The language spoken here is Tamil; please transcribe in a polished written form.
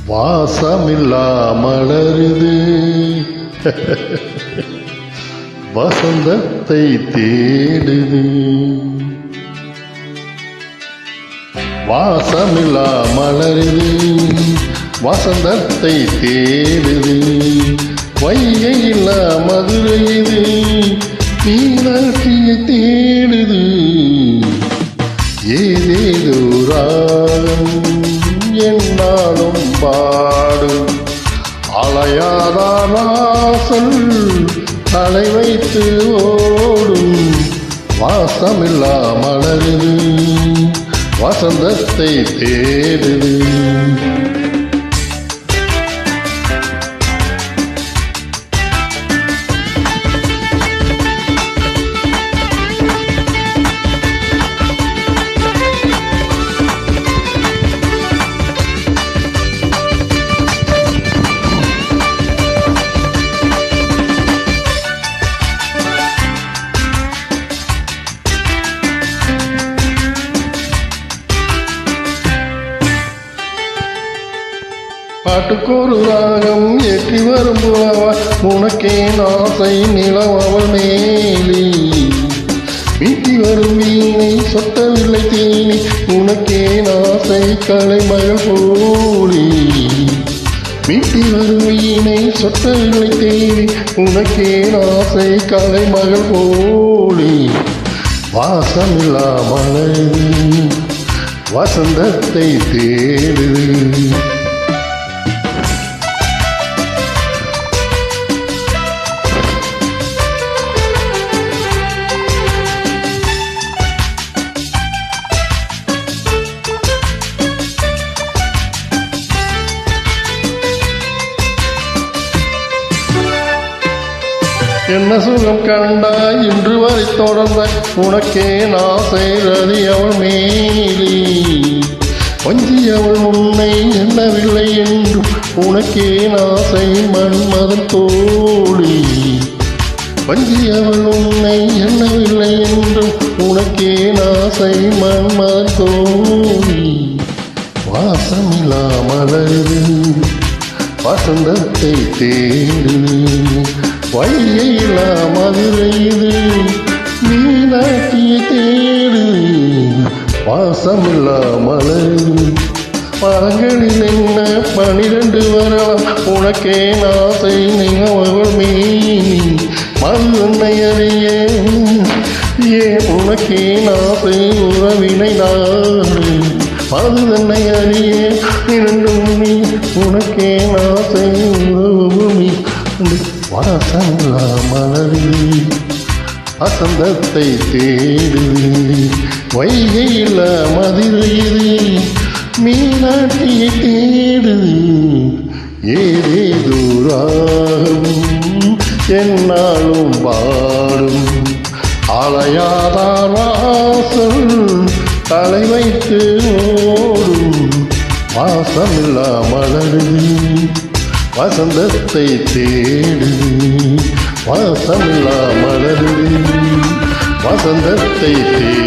வாசமில்லா மலருது வசந்தத்தை தேடுது. வாசமில்லா மலருது வசந்தத்தை தேடுது. வைகையில்லா மதுரை இது மீனாட்சியை தேடுது. ஏதேதோ ராகம் என்னாலும் பாடும் அலையாதாராசல் தலை வைத்து ஓடும். வாசமில்லா மலருது வசந்தத்தை தேடுது. பாட்டுக்கொரு ராகம் ஏற்றி வரும் புலவா உனக்கே ஆசை நிலவவள் மேலி. மீட்டி வரும் வீணை சொட்டவில்லை தேனி உனக்கே ஆசை கலைமகள் போலி. மீட்டி வரும் வீணை சொட்டவில்லை தேனி உனக்கே ஆசை கலைமகள் போலி. வாசமில்லா மலருது வசந்தத்தை தேடுது. என்ன சுகம் கண்டாய் இன்று வரை தொடர்ந்த உனக்கே ஆசை ரதி அவள் மேலி. வஞ்சி அவள் உன்னை எண்ணவில்லை என்றும் உனக்கே ஆசை மன்மதன் தோழி. வஞ்சி அவள் உன்னை எண்ணவில்லை என்றும் உனக்கே ஆசை மன்மதன் தோழி. வாசமில்லா மலருது வசந்தத்தை தேடுது. வைகையில்லா மதுரை இது மீனாட்சியை தேடுது. வாசமில்லா மலருது மரங்களில் என்ன 12 வரலாம் உனக்கே ஆசை நிகழ்வள் மீனி. மது என்னை அறிய ஏன் உனக்கே ஆசை உறவினை நாடு. மது என்னை அறிய 2 மணி உனக்கே ஆசை உறவு. வாசமில்லா மலருது வசந்தத்தை தேடுது. வைகையில்லா மதுரை இது மீனாட்சியை தேடுது. ஏதேதோ ராகம் என்னாலும் பாடும் அலையாதாராசல் தலை வைத்து ஓடும். வாசமில்லா மலருது வசந்தத்தை தேடுது. வாசமில்லா மலருது வசந்தத்தை தேடுது.